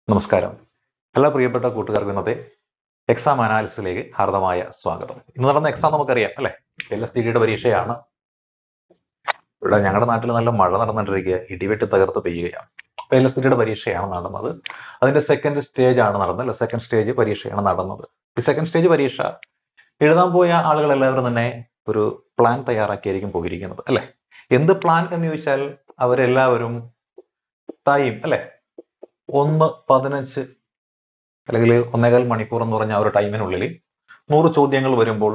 നമസ്കാരം. എല്ലാ പ്രിയപ്പെട്ട കൂട്ടുകാർക്കും ഇന്നത്തെ എക്സാം അനാലിസിസിലേക്ക് ഹാർദമായ സ്വാഗതം. ഇന്ന് നടന്ന എക്സാം നമുക്കറിയാം അല്ലെ? LSTDയുടെ പരീക്ഷയാണ്. ഇവിടെ ഞങ്ങളുടെ നാട്ടിൽ നല്ല മഴ നടന്നുകൊണ്ടിരിക്കുക, ഇടിവെട്ടി തകർത്ത് പെയ്യുകയാണ്. അപ്പൊ LSTDയുടെ പരീക്ഷയാണ് നടന്നത്. അതിന്റെ സെക്കൻഡ് സ്റ്റേജ് ആണ് നടന്നത്. സെക്കൻഡ് സ്റ്റേജ് പരീക്ഷയാണ് നടന്നത്. ഈ സെക്കൻഡ് സ്റ്റേജ് പരീക്ഷ എഴുതാൻ പോയ ആളുകൾ എല്ലാവരും തന്നെ ഒരു പ്ലാൻ തയ്യാറാക്കിയായിരിക്കും പോയിരിക്കുന്നത് അല്ലെ? എന്ത് പ്ലാൻ എന്ന് ചോദിച്ചാൽ അവരെല്ലാവരും ടൈം അല്ലെ 1:15 അല്ലെങ്കിൽ 1.25 മണിക്കൂർ എന്ന് പറഞ്ഞ ആ ഒരു ടൈമിനുള്ളിൽ 100 ചോദ്യങ്ങൾ വരുമ്പോൾ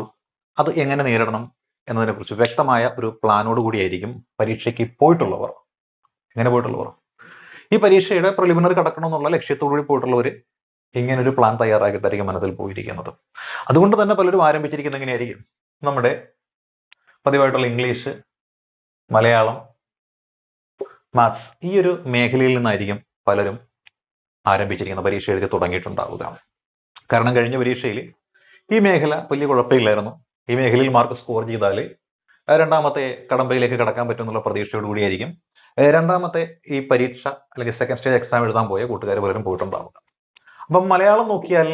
അത് എങ്ങനെ നേരിടണം എന്നതിനെ കുറിച്ച് വ്യക്തമായ ഒരു പ്ലാനോട് കൂടിയായിരിക്കും പരീക്ഷയ്ക്ക് പോയിട്ടുള്ളവർ. എങ്ങനെ പോയിട്ടുള്ളവർ ഈ പരീക്ഷയുടെ പ്രിലിമിനറി കടക്കണമെന്നുള്ള ലക്ഷ്യത്തോടുകൂടി പോയിട്ടുള്ളവർ ഇങ്ങനെ ഒരു പ്ലാൻ തയ്യാറാക്കിയിട്ടായിരിക്കും മനസ്സിൽ പോയിരിക്കുന്നത്. അതുകൊണ്ട് തന്നെ പലരും ആരംഭിച്ചിരിക്കുന്നത് എങ്ങനെയായിരിക്കും? നമ്മുടെ പതിവായിട്ടുള്ള ഇംഗ്ലീഷ്, മലയാളം, മാത്സ് ഈ ഒരു മേഖലയിൽ നിന്നായിരിക്കും പലരും ആരംഭിച്ചിരിക്കുന്ന പരീക്ഷ എഴുതി തുടങ്ങിയിട്ടുണ്ടാവുക. കാരണം കഴിഞ്ഞ പരീക്ഷയിൽ ഈ മേഖല വലിയ കുഴപ്പമില്ലായിരുന്നു. ഈ മേഖലയിൽ മാർക്ക് സ്കോർ ചെയ്താൽ രണ്ടാമത്തെ കടമ്പയിലേക്ക് കടക്കാൻ പറ്റുമെന്നുള്ള പ്രതീക്ഷയോട് കൂടിയായിരിക്കും രണ്ടാമത്തെ ഈ പരീക്ഷ അല്ലെങ്കിൽ സെക്കൻഡ് സ്റ്റേജ് എക്സാം എഴുതാൻ പോയ കൂട്ടുകാർ പലരും പോയിട്ടുണ്ടാവുക. അപ്പം മലയാളം നോക്കിയാൽ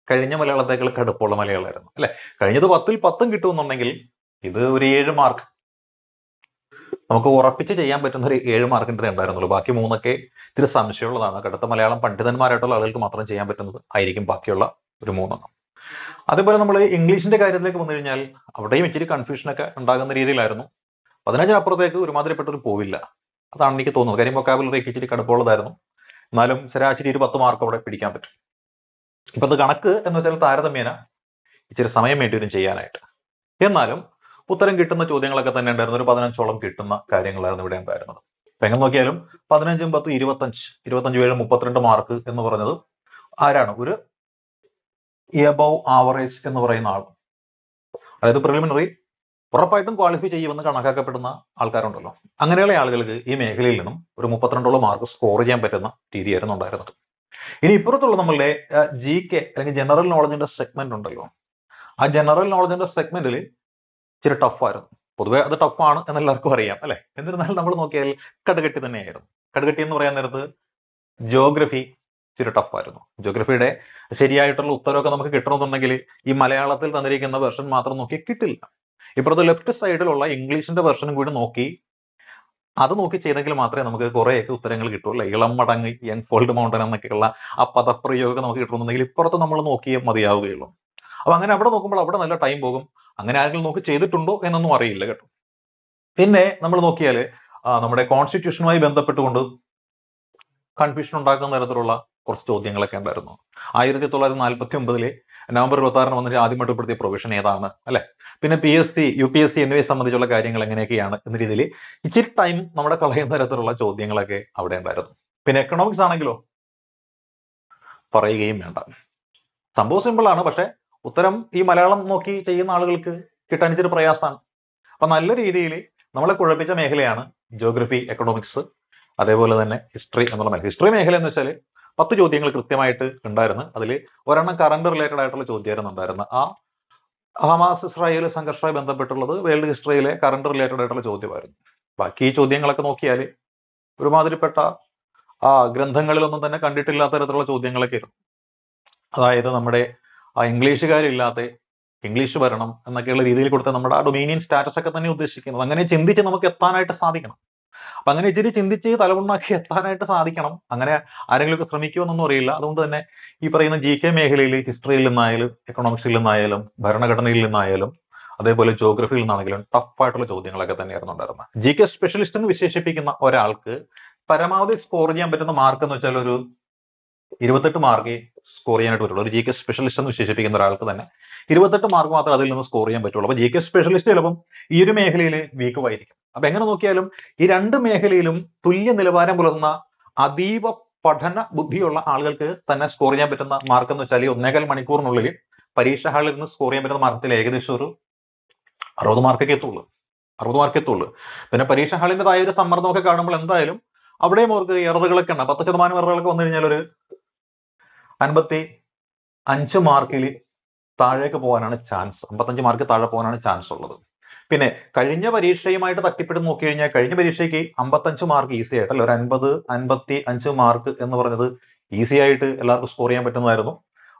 കഴിഞ്ഞ മലയാളത്തേക്കാൾ കടുപ്പമുള്ള മലയാളമായിരുന്നു അല്ലെ? കഴിഞ്ഞത് 10ൽ 10 കിട്ടുമെന്നുണ്ടെങ്കിൽ ഇത് ഒരു 7 മാർക്ക് നമുക്ക് ഉറപ്പിച്ച് ചെയ്യാൻ പറ്റുന്ന ഒരു 7 മാർക്കിൻ്റെ ഉണ്ടായിരുന്നുള്ളൂ. ബാക്കി 3ഒക്കെ ഇത്തിരി സംശയമുള്ളതാണ്. കടുത്ത മലയാളം പണ്ഡിതന്മാരായിട്ടുള്ള ആളുകൾക്ക് മാത്രം ചെയ്യാൻ പറ്റുന്നത് ആയിരിക്കും ബാക്കിയുള്ള ഒരു 3. അതേപോലെ നമ്മൾ ഇംഗ്ലീഷിന്റെ കാര്യത്തിലേക്ക് വന്നു കഴിഞ്ഞാൽ അവിടെയും ഇച്ചിരി കൺഫ്യൂഷനൊക്കെ ഉണ്ടാകുന്ന രീതിയിലായിരുന്നു. 15-അപ്പുറത്തേക്ക് ഒരുമാതിരിപ്പെട്ടൊരു പോവില്ല, അതാണ് എനിക്ക് തോന്നുന്നത്. കാര്യം വൊക്കാബുലറിക്ക് ഇച്ചിരി കടുപ്പമുള്ളതായിരുന്നു. എന്നാലും ശരാശരി ഒരു 10 മാർക്ക് അവിടെ പിടിക്കാൻ പറ്റും. ഇപ്പൊ അത് കണക്ക് എന്ന് വെച്ചാൽ താരതമ്യേന ഇച്ചിരി സമയം വേണ്ടി വരും ചെയ്യാനായിട്ട്. എന്നാലും ഉത്തരം കിട്ടുന്ന ചോദ്യങ്ങളൊക്കെ തന്നെ ഉണ്ടായിരുന്നു. ഒരു 15ഓളം കിട്ടുന്ന കാര്യങ്ങളായിരുന്നു ഇവിടെ ഉണ്ടായിരുന്നത്. അപ്പൊ എങ്ങനെ നോക്കിയാലും 15ഉം 10 25, 25 32 മാർക്ക് എന്ന് പറഞ്ഞത് ആരാണ്? ഒരു എബവ് ആവറേജ് എന്ന് പറയുന്ന ആൾ, അതായത് പ്രിലിമിനറി ഉറപ്പായിട്ടും ക്വാളിഫൈ ചെയ്യുമെന്ന് കണക്കാക്കപ്പെടുന്ന ആൾക്കാരുണ്ടല്ലോ, അങ്ങനെയുള്ള ആളുകൾക്ക് ഈ മേഖലയിൽ നിന്നും ഒരു 32ഓളം മാർക്ക് സ്കോർ ചെയ്യാൻ പറ്റുന്ന രീതിയായിരുന്നു ഉണ്ടായിരുന്നത്. ഇനി ഇപ്പുറത്തുള്ള നമ്മളുടെ GK അല്ലെങ്കിൽ ജനറൽ നോളജിന്റെ സെഗ്മെന്റ് ഉണ്ടല്ലോ, ആ ജനറൽ നോളജിന്റെ സെഗ്മെന്റിൽ ഇച്ചിരി ടഫായിരുന്നു. പൊതുവെ അത് ടഫാണ് എന്ന് എല്ലാവർക്കും അറിയാം അല്ലെ? എന്നിരുന്നാലും നമ്മൾ നോക്കിയാൽ കടുകട്ടി തന്നെയായിരുന്നു. കടുകട്ടി എന്ന് പറയാൻ നേരത്ത് ജിയോഗ്രഫി ഇച്ചിരി ടഫായിരുന്നു. ജിയോഗ്രഫിയുടെ ശരിയായിട്ടുള്ള ഉത്തരവൊക്കെ നമുക്ക് കിട്ടണമെന്നുണ്ടെങ്കിൽ ഈ മലയാളത്തിൽ തന്നിരിക്കുന്ന വെർഷൻ മാത്രം നോക്കി കിട്ടില്ല. ഇപ്പുറത്തെ ലെഫ്റ്റ് സൈഡിലുള്ള ഇംഗ്ലീഷിന്റെ വെർഷനും കൂടി നോക്കി അത് നോക്കി ചെയ്തെങ്കിൽ മാത്രമേ നമുക്ക് കുറേയൊക്കെ ഉത്തരങ്ങൾ കിട്ടുള്ളൂ. ഇളം മടങ്ങ്, യങ് ഫോൾഡ് മൗണ്ടൻ എന്നൊക്കെയുള്ള ആ പദപ്രയോഗം നമുക്ക് കിട്ടണമെന്നുണ്ടെങ്കിൽ ഇപ്പുറത്ത് നമ്മൾ നോക്കിയേ മതിയാവുകയുള്ളൂ. അപ്പൊ അങ്ങനെ അവിടെ നോക്കുമ്പോൾ അവിടെ നല്ല ടൈം പോകും. അങ്ങനെ ആരെങ്കിലും നോക്കി ചെയ്തിട്ടുണ്ടോ എന്നൊന്നും അറിയില്ല കേട്ടോ. പിന്നെ നമ്മൾ നോക്കിയാൽ നമ്മുടെ കോൺസ്റ്റിറ്റ്യൂഷനുമായി ബന്ധപ്പെട്ടുകൊണ്ട് കൺഫ്യൂഷൻ ഉണ്ടാക്കുന്ന തരത്തിലുള്ള കുറച്ച് ചോദ്യങ്ങളൊക്കെ ഉണ്ടായിരുന്നു. 1949 നവംബർ 26 വന്നിട്ട് ആദ്യമായിട്ട് ഉൾപ്പെടുത്തിയ പ്രൊവിഷൻ ഏതാണ് അല്ലെ? പിന്നെ PSC, UPSC എന്നിവയെ സംബന്ധിച്ചുള്ള കാര്യങ്ങൾ എങ്ങനെയൊക്കെയാണ് എന്ന രീതിയിൽ ഇച്ചിരി ടൈം നമ്മുടെ കളയുന്ന തരത്തിലുള്ള ചോദ്യങ്ങളൊക്കെ അവിടെ ഉണ്ടായിരുന്നു. പിന്നെ എക്കണോമിക്സ് ആണെങ്കിലോ പറയുകയും വേണ്ട. സംഭവം സിമ്പിൾ ആണ്, പക്ഷെ ഉത്തരം ഈ മലയാളം നോക്കി ചെയ്യുന്ന ആളുകൾക്ക് കിട്ടാൻ ഇച്ചിരി പ്രയാസമാണ്. അപ്പൊ നല്ല രീതിയിൽ നമ്മളെ കുഴപ്പിച്ച മേഖലയാണ് ജിയോഗ്രഫി, എക്കണോമിക്സ്, അതേപോലെ തന്നെ ഹിസ്റ്ററി എന്നുള്ള മേഖല. ഹിസ്റ്ററി മേഖല എന്ന് വെച്ചാൽ 10 ചോദ്യങ്ങൾ കൃത്യമായിട്ട് ഉണ്ടായിരുന്നു. അതിൽ ഒരെണ്ണം കറണ്ട് റിലേറ്റഡ് ആയിട്ടുള്ള ചോദ്യമായിരുന്നു ഉണ്ടായിരുന്നത്. ആ ഹമാസ് ഇസ്രായേൽ സംഘർഷവുമായി ബന്ധപ്പെട്ടുള്ളത് വേൾഡ് ഹിസ്റ്ററിയിലെ കറണ്ട് റിലേറ്റഡ് ആയിട്ടുള്ള ചോദ്യമായിരുന്നു. ബാക്കി ഈ ചോദ്യങ്ങളൊക്കെ നോക്കിയാൽ ഒരുമാതിരിപ്പെട്ട ഗ്രന്ഥങ്ങളിലൊന്നും തന്നെ കണ്ടിട്ടില്ലാത്ത തരത്തിലുള്ള ചോദ്യങ്ങളൊക്കെ ആയിരുന്നു. അതായത് നമ്മുടെ ഇംഗ്ലീഷുകാരില്ലാത്ത ഇംഗ്ലീഷ് വരണം എന്നൊക്കെയുള്ള രീതിയിൽ കൊടുത്ത നമ്മുടെ ആ ഡൊമീനിയൻ സ്റ്റാറ്റസ് ഒക്കെ തന്നെ ഉദ്ദേശിക്കുന്നത്. അങ്ങനെ ചിന്തിച്ച് നമുക്ക് എത്താനായിട്ട് സാധിക്കണം. അപ്പൊ അങ്ങനെ ഇച്ചിരി ചിന്തിച്ച് തലമുണ്ടാക്കി എത്താനായിട്ട് സാധിക്കണം. അങ്ങനെ ആരെങ്കിലും ഒക്കെ ശ്രമിക്കുമെന്നൊന്നും അറിയില്ല. അതുകൊണ്ട് തന്നെ ഈ പറയുന്ന GK മേഖലയിൽ ഹിസ്റ്ററിയിൽ നിന്നായാലും എക്കണോമിക്സിൽ നിന്നായാലും ഭരണഘടനയിൽ നിന്നായാലും അതേപോലെ ജോഗ്രഫിയിൽ നിന്നാണെങ്കിലും ടഫായിട്ടുള്ള ചോദ്യങ്ങളൊക്കെ തന്നെയായിരുന്നു ഉണ്ടായിരുന്നത്. GK സ്പെഷ്യലിസ്റ്റ് എന്ന് വിശേഷിപ്പിക്കുന്ന ഒരാൾക്ക് പരമാവധി സ്കോർ ചെയ്യാൻ പറ്റുന്ന മാർക്ക് എന്ന് വെച്ചാൽ ഒരു 28 മാർക്ക് സ്കോർ ചെയ്യാനായിട്ട് പറ്റുള്ളൂ. ഒരു GK സ്പെഷ്യലിസ്റ്റ് എന്ന് വിശേഷിപ്പിക്കുന്ന ഒരാൾക്ക് തന്നെ 28 മാർക്ക് മാത്രമേ അതിൽ നിന്ന് സ്കോർ ചെയ്യാൻ പറ്റുള്ളൂ. അപ്പൊ GK സ്പെഷ്യലിസ്റ്റ് ചിലപ്പം ഈ ഒരു മേഖലയിൽ വീക്കുമായിരിക്കും. അപ്പൊ എങ്ങനെ നോക്കിയാലും ഈ രണ്ട് മേഖലയിലും തുല്യ നിലവാരം പുലർത്തുന്ന അതീവ പഠന ബുദ്ധിയുള്ള ആളുകൾക്ക് തന്നെ സ്കോർ ചെയ്യാൻ പറ്റുന്ന മാർക്ക് എന്ന് വെച്ചാൽ 1.25 മണിക്കൂറിനുള്ളിൽ പരീക്ഷ ഹാളിൽ നിന്ന് സ്കോർ ചെയ്യാൻ പറ്റുന്ന മാർക്കത്തിൽ ഏകദേശം ഒരു 60 മാർക്കൊക്കെ എത്തുള്ളൂ. 60 മാർക്ക് എത്തുള്ളൂ. പിന്നെ പരീക്ഷ ഹാളിൻ്റെതായ ഒരു സമ്മർദ്ദമൊക്കെ കാണുമ്പോൾ എന്തായാലും അവിടെയും അവർക്ക് എററുകളൊക്കെ ഉണ്ട്. 10% എററുകളൊക്കെ വന്നു കഴിഞ്ഞാൽ ഒരു 55 മാർക്കിൽ താഴേക്ക് പോകാനാണ് ചാൻസ്. 55 മാർക്ക് താഴെ പോകാനാണ് ചാൻസ് ഉള്ളത്. പിന്നെ കഴിഞ്ഞ പരീക്ഷയുമായിട്ട് തട്ടിപ്പിടുന്ന് നോക്കി കഴിഞ്ഞാൽ കഴിഞ്ഞ പരീക്ഷയ്ക്ക് 55 മാർക്ക് ഈസി ആയിട്ടല്ല, ഒരു 50-55 മാർക്ക് എന്ന് പറഞ്ഞത് ഈസി ആയിട്ട് എല്ലാവർക്കും സ്കോർ ചെയ്യാൻ പറ്റുന്നതായിരുന്നു.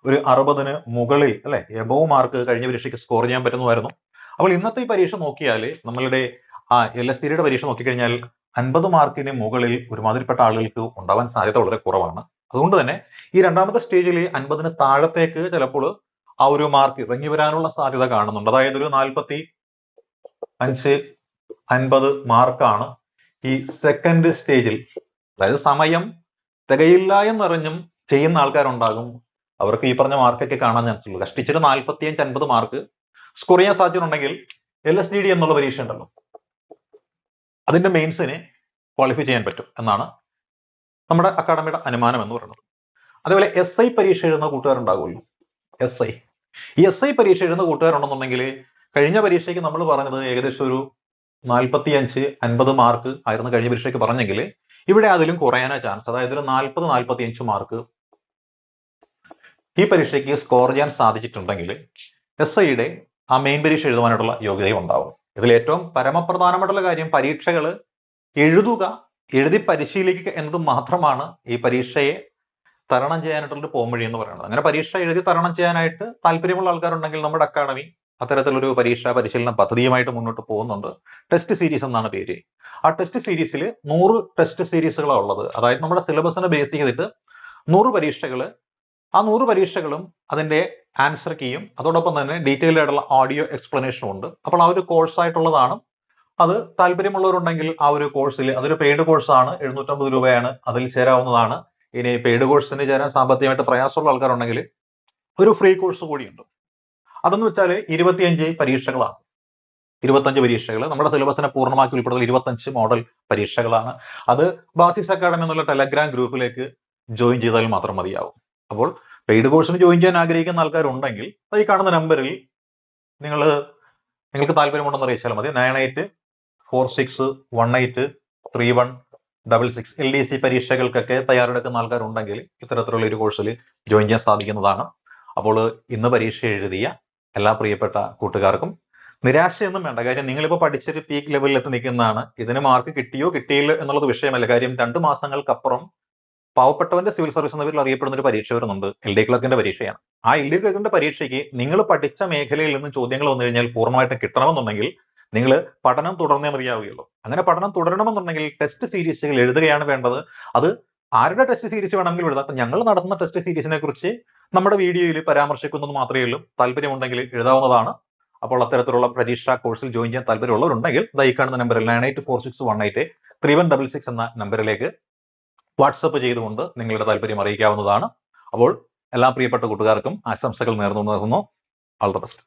ഒരു 60ന് മുകളിൽ അല്ലെ എബോവ് മാർക്ക് കഴിഞ്ഞ പരീക്ഷയ്ക്ക് സ്കോർ ചെയ്യാൻ പറ്റുന്നതായിരുന്നു. അപ്പോൾ ഇന്നത്തെ ഈ പരീക്ഷ നോക്കിയാൽ നമ്മളുടെ LSTയുടെ പരീക്ഷ നോക്കിക്കഴിഞ്ഞാൽ 50 മാർക്കിന് മുകളിൽ ഒരുമാതിരിപ്പെട്ട ആളുകൾക്ക് ഉണ്ടാവാൻ സാധ്യത വളരെ കുറവാണ്. അതുകൊണ്ട് തന്നെ ഈ രണ്ടാമത്തെ സ്റ്റേജിൽ 50ന് താഴത്തേക്ക് ചിലപ്പോൾ ആ ഒരു മാർക്ക് ഇറങ്ങി വരാനുള്ള സാധ്യത കാണുന്നുണ്ട്. അതായത് ഒരു 45, 50 മാർക്കാണ് ഈ സെക്കൻഡ് സ്റ്റേജിൽ. അതായത് സമയം തികയില്ല എന്നറിഞ്ഞും ചെയ്യുന്ന ആൾക്കാരുണ്ടാകും. അവർക്ക് ഈ പറഞ്ഞ മാർക്കൊക്കെ കാണാൻ ചാൻസ് ഉള്ളൂ. കഷ്ടിച്ചിട്ട് 45, 50 മാർക്ക് സ്കോർ ചെയ്യാൻ സാധ്യതയുണ്ടെങ്കിൽ LSTD എന്നുള്ള പരീക്ഷ ഉണ്ടല്ലോ, അതിന്റെ മെയിൻസിനെ ക്വാളിഫൈ ചെയ്യാൻ പറ്റും എന്നാണ് നമ്മുടെ അക്കാഡമിയുടെ അനുമാനം എന്ന് പറയുന്നത്. അതേപോലെ SI പരീക്ഷ എഴുതുന്ന കൂട്ടുകാരുണ്ടാകുമല്ലോ. ഈ SI പരീക്ഷ എഴുതുന്ന കൂട്ടുകാരുണ്ടെന്നുണ്ടെങ്കിൽ കഴിഞ്ഞ പരീക്ഷയ്ക്ക് നമ്മൾ പറഞ്ഞത് ഏകദേശം ഒരു 45, 50 മാർക്ക് ആയിരുന്നു കഴിഞ്ഞ പരീക്ഷയ്ക്ക് പറഞ്ഞെങ്കിൽ ഇവിടെ അതിലും കുറയാനാ ചാൻസ്. അതായത് ഒരു 40, 45 മാർക്ക് ഈ പരീക്ഷയ്ക്ക് സ്കോർ ചെയ്യാൻ സാധിച്ചിട്ടുണ്ടെങ്കിൽ SIയുടെ ആ മെയിൻ പരീക്ഷ എഴുതുവാനായിട്ടുള്ള യോഗ്യതയും ഉണ്ടാവും. ഇതിൽ ഏറ്റവും പരമപ്രധാനമായിട്ടുള്ള കാര്യം പരീക്ഷകൾ എഴുതുക, എഴുതി പരിശീലിക്കുക എന്നത് മാത്രമാണ് ഈ പരീക്ഷയെ തരണം ചെയ്യാനായിട്ടുള്ള പോംവഴി എന്ന് പറയുന്നത്. അങ്ങനെ പരീക്ഷ എഴുതി തരണം ചെയ്യാനായിട്ട് താല്പര്യമുള്ള ആൾക്കാരുണ്ടെങ്കിൽ നമ്മുടെ അക്കാഡമി അത്തരത്തിലൊരു പരീക്ഷാ പരിശീലന പദ്ധതിയുമായിട്ട് മുന്നോട്ട് പോകുന്നുണ്ട്. ടെസ്റ്റ് സീരീസ് എന്നാണ് പേര്. ആ ടെസ്റ്റ് സീരീസിൽ 100 ടെസ്റ്റ് സീരീസുകളാണ് ഉള്ളത്. അതായത് നമ്മുടെ സിലബസിനെ ബേസ് ചെയ്തിട്ട് 100 പരീക്ഷകൾ, ആ 100 പരീക്ഷകളും അതിന്റെ ആൻസർ കീയും അതോടൊപ്പം തന്നെ ഡീറ്റെയിൽഡ് ആയിട്ടുള്ള ഓഡിയോ എക്സ്പ്ലനേഷനും ഉണ്ട്. അപ്പോൾ ആ ഒരു കോഴ്സ് ആയിട്ടുള്ളതാണ്. അത് താല്പര്യമുള്ളവരുണ്ടെങ്കിൽ ആ ഒരു കോഴ്സിൽ, അതൊരു പെയ്ഡ് കോഴ്സാണ്, 750 രൂപയാണ്, അതിൽ ചേരാവുന്നതാണ്. ഇനി പെയ്ഡ് കോഴ്സിന് ചേരാൻ സാമ്പത്തികമായിട്ട് പ്രയാസമുള്ള ആൾക്കാരുണ്ടെങ്കിൽ ഒരു ഫ്രീ കോഴ്സ് കൂടിയുണ്ട്. അതെന്ന് വെച്ചാൽ 25 പരീക്ഷകളാണ്. 25 പരീക്ഷകൾ നമ്മുടെ സിലബസിനെ പൂർണ്ണമാക്കി ഉൾപ്പെടുന്ന 25 മോഡൽ പരീക്ഷകളാണ്. അത് ബാസിസ് അക്കാഡമി എന്നുള്ള ടെലഗ്രാം ഗ്രൂപ്പിലേക്ക് ജോയിൻ ചെയ്താൽ മാത്രം മതിയാവും. അപ്പോൾ പെയ്ഡ് കോഴ്സിന് ജോയിൻ ചെയ്യാൻ ആഗ്രഹിക്കുന്ന ആൾക്കാരുണ്ടെങ്കിൽ ഈ കാണുന്ന നമ്പറിൽ നിങ്ങൾക്ക് താല്പര്യമുണ്ടെന്ന് അറിയിച്ചാൽ മതി. 9846183166 LDC പരീക്ഷകൾക്കൊക്കെ തയ്യാറെടുക്കുന്ന ആൾക്കാരുണ്ടെങ്കിൽ ഇത്തരത്തിലുള്ള ഒരു കോഴ്സിൽ ജോയിൻ ചെയ്യാൻ സാധിക്കുന്നതാണ്. അപ്പോൾ ഇന്ന് പരീക്ഷ എഴുതിയ എല്ലാ പ്രിയപ്പെട്ട കൂട്ടുകാർക്കും നിരാശയൊന്നും വേണ്ട. കാര്യം നിങ്ങളിപ്പോൾ പഠിച്ചൊരു പീക്ക് ലെവലിൽ എത്തി നിൽക്കുന്നതാണ്. ഇതിന് മാർക്ക് കിട്ടിയോ കിട്ടിയില്ല എന്നുള്ളത് വിഷയമല്ല. കാര്യം 2 മാസങ്ങൾക്കപ്പുറം പാവപ്പെട്ടവന്റെ സിവിൽ സർവീസ് എന്ന പേരിൽ അറിയപ്പെടുന്ന ഒരു പരീക്ഷ വരുന്നുണ്ട്. LD ക്ലർക്കിന്റെ പരീക്ഷയാണ്. ആ LD ക്ലർക്കിന്റെ പരീക്ഷയ്ക്ക് നിങ്ങൾ പഠിച്ച മേഖലയിൽ നിന്ന് ചോദ്യങ്ങൾ വന്നു കഴിഞ്ഞാൽ പൂർണ്ണമായിട്ടും കിട്ടണമെന്നുണ്ടെങ്കിൽ നിങ്ങൾ പഠനം തുടർന്നേ മതിയാവുകയുള്ളൂ. അങ്ങനെ പഠനം തുടരണമെന്നുണ്ടെങ്കിൽ ടെസ്റ്റ് സീരീസുകൾ എഴുതുകയാണ് വേണ്ടത്. അത് ആരുടെ ടെസ്റ്റ് സീരീസ് വേണമെങ്കിലും എഴുതാം. അപ്പം ഞങ്ങൾ നടത്തുന്ന ടെസ്റ്റ് സീരീസിനെ കുറിച്ച് നമ്മുടെ വീഡിയോയിൽ പരാമർശിക്കുന്നത് മാത്രമേ ഉള്ളൂ. താല്പര്യമുണ്ടെങ്കിൽ എഴുതാവുന്നതാണ്. അപ്പോൾ അത്തരത്തിലുള്ള പരീക്ഷാ കോഴ്സിൽ ജോയിൻ ചെയ്യാൻ താല്പര്യമുള്ളവരുണ്ടെങ്കിൽ ഈ കാണുന്ന നമ്പറിൽ 9846183166 എന്ന നമ്പറിലേക്ക് വാട്സപ്പ് ചെയ്തുകൊണ്ട് നിങ്ങളുടെ താല്പര്യം അറിയിക്കാവുന്നതാണ്. അപ്പോൾ എല്ലാ പ്രിയപ്പെട്ട കൂട്ടുകാർക്കും ആശംസകൾ നേർന്നു. All the best.